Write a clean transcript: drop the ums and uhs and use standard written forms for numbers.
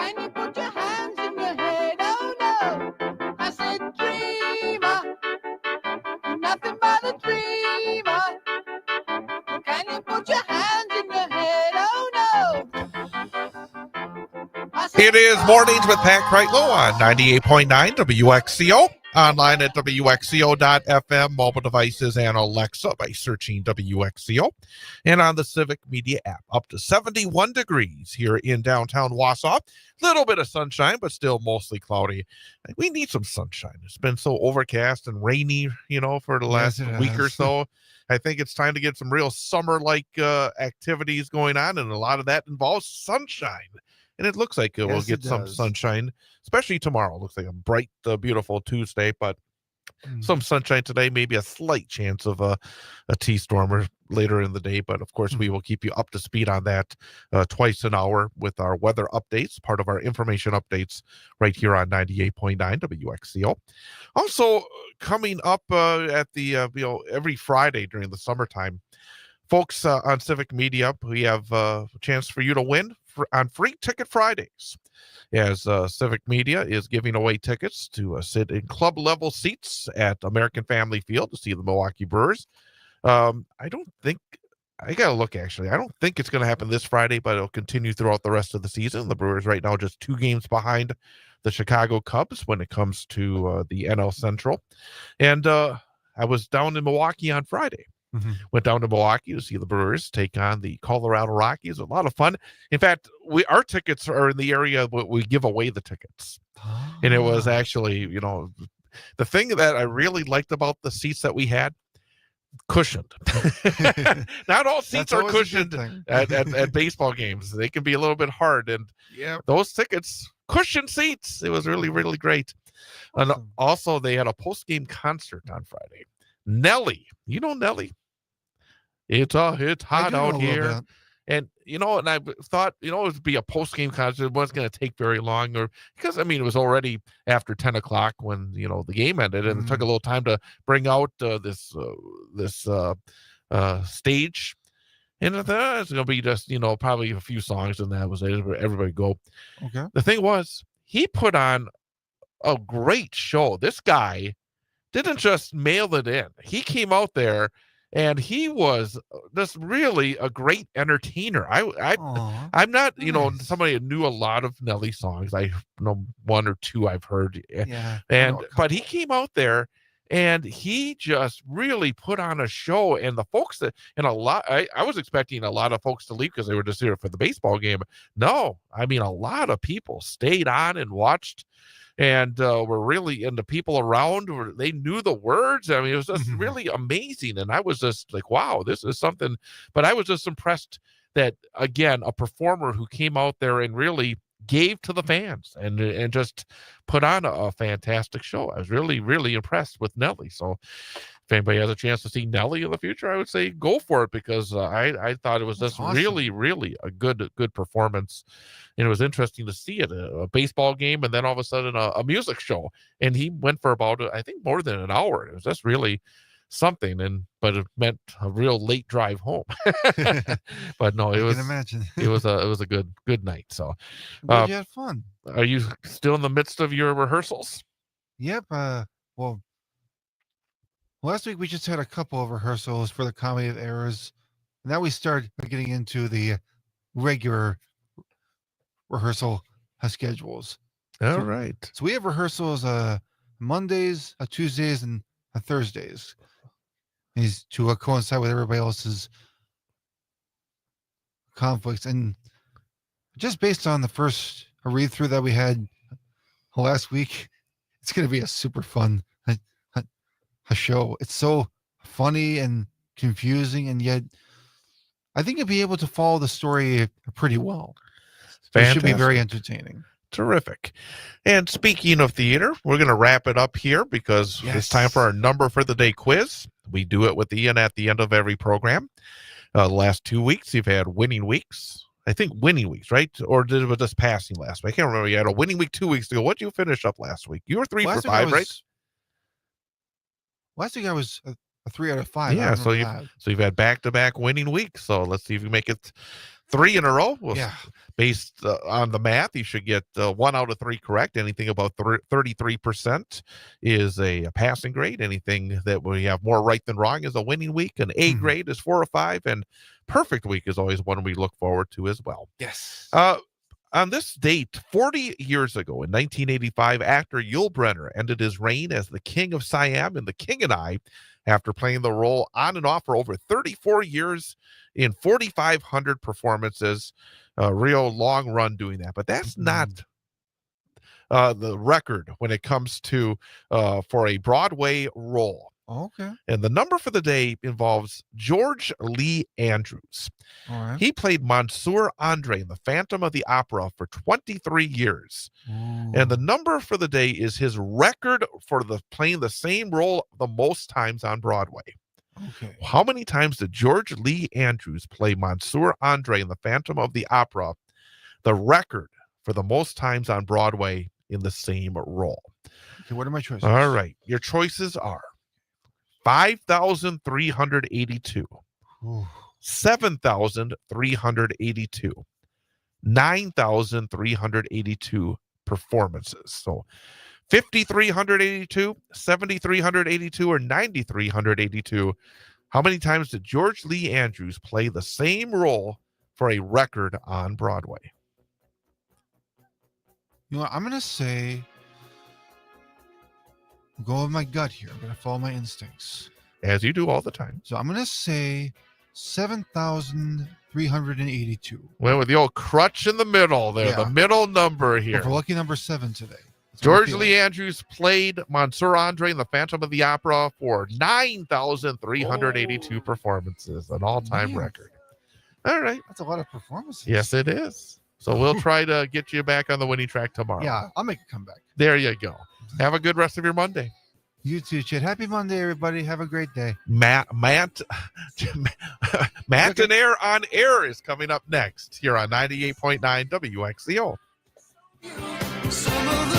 Can you put your hands in your head? Oh no. I said, dreamer, you're nothing but a dreamer. Can you put your hands in your head? Oh no. It is Mornings with Pat Kreitlow on 98.9 WXCO. Online at WXCO.FM, mobile devices, and Alexa by searching WXCO. And on the Civic Media app, up to 71 degrees here in downtown Wausau. Little bit of sunshine, but still mostly cloudy. We need some sunshine. It's been so overcast and rainy, for the last week or so. I think it's time to get some real summer-like activities going on, and a lot of that involves sunshine. And it looks like we'll get some sunshine, especially tomorrow. It looks like a bright, beautiful Tuesday, but some sunshine today, maybe a slight chance of a T-storm later in the day. But, of course, we will keep you up to speed on that twice an hour with our weather updates, part of our information updates right here on 98.9 WXCO. Also, coming up at the, every Friday during the summertime, folks on Civic Media, we have a chance for you to win on Free Ticket Fridays, as Civic Media is giving away tickets to sit in club level seats at American Family Field to see the Milwaukee Brewers. I don't think it's going to happen this Friday, but it'll continue throughout the rest of the season. The Brewers right now just 2 games behind the Chicago Cubs when it comes to the NL Central. And I was down in Milwaukee on Friday. Went down to Milwaukee to see the Brewers take on the Colorado Rockies. A lot of fun. In fact, our tickets are in the area where we give away the tickets. And it was actually, the thing that I really liked about the seats that we had, cushioned. Not all seats are cushioned at baseball games. They can be a little bit hard. And those tickets, cushioned seats. It was really, really great. Awesome. And also, they had a post-game concert on Friday. Nelly. You know Nelly? It's hot out here. And, and I thought, it would be a post-game concert. It wasn't going to take very long because, it was already after 10 o'clock when, the game ended. And it took a little time to bring out this stage. And I thought it's going to be just, probably a few songs, and that was it. Everybody go. Okay. The thing was, he put on a great show. This guy didn't just mail it in. He came out there and he was just really a great entertainer. I'm not, somebody who knew a lot of Nelly songs. I know 1 or 2 I've heard. Yeah. But he came out there and he just really put on a show. And the folks I was expecting a lot of folks to leave because they were just here for the baseball game. No, a lot of people stayed on and watched. And were really, and the people around, they knew the words. It was just really amazing. And I was just like, wow, this is something. But I was just impressed that, again, a performer who came out there and really gave to the fans and just put on a fantastic show. I was really, really impressed with Nelly. So if anybody has a chance to see Nelly in the future, I would say go for it, because I thought it was just awesome. Really, really a good performance. And it was interesting to see it, a baseball game, and then all of a sudden a music show. And he went for about, I think, more than an hour. It was just really something, but it meant a real late drive home. But no, it was. I can imagine. it was a good night. So, you had fun. Are you still in the midst of your rehearsals? Yep. Well, last week we just had a couple of rehearsals for the Comedy of Errors. Now we start getting into the regular rehearsal schedules. All right. So we have rehearsals Mondays, Tuesdays, and Thursdays. These to coincide with everybody else's conflicts. And just based on the first read through that we had last week, it's going to be a super fun show. It's so funny and confusing, and yet I think you'll be able to follow the story pretty well. It should be very entertaining. Terrific. And speaking of theater, we're going to wrap it up here because it's time for our number for the day quiz. We do it with Ian at the end of every program. The last 2 weeks, you've had winning weeks. I think winning weeks, right? Or did it was just passing last week? I can't remember. You had a winning week 2 weeks ago. What did you finish up last week? You were 3 for 5, right? Last week I was a 3 out of 5. Yeah, so you've had back-to-back winning weeks. So let's see if you make it 3 in a row. Well, Yeah. based on the math, you should get 1 out of 3 correct. Anything about 33% is a passing grade. Anything that we have more right than wrong is a winning week. An A grade is 4 or 5, and perfect week is always one we look forward to as well. Yes. On this date, 40 years ago, in 1985, actor Yul Brynner ended his reign as the King of Siam in The King and I, after playing the role on and off for over 34 years in 4,500 performances. A real long run doing that. But that's not the record when it comes to for a Broadway role. Okay. And the number for the day involves George Lee Andrews. All right. He played Monsieur Andre in The Phantom of the Opera for 23 years. Ooh. And the number for the day is his record for playing the same role the most times on Broadway. Okay. How many times did George Lee Andrews play Monsieur Andre in The Phantom of the Opera? The record for the most times on Broadway in the same role. Okay, what are my choices? All right. Your choices are 5,382, Ooh. 7,382, 9,382 performances. So 5,382, 7,382, or 9,382. How many times did George Lee Andrews play the same role for a record on Broadway? You know what? I'm going to say, go with my gut here. I'm going to follow my instincts. As you do all the time. So I'm going to say 7,382. Well, with the old crutch in the middle there, Yeah. the middle number here. Well, for lucky number 7 today. George Lee Andrews played Monsieur Andre in The Phantom of the Opera for 9,382 performances, an all-time Man. record. All right. That's a lot of performances. Yes, it is. So we'll try to get you back on the winning track tomorrow. Yeah, I'll make a comeback. There you go. Have a good rest of your Monday. You too, Chad. Happy Monday, everybody. Have a great day. Matt and Air on Air is coming up next here on 98.9 WXCO. Some of the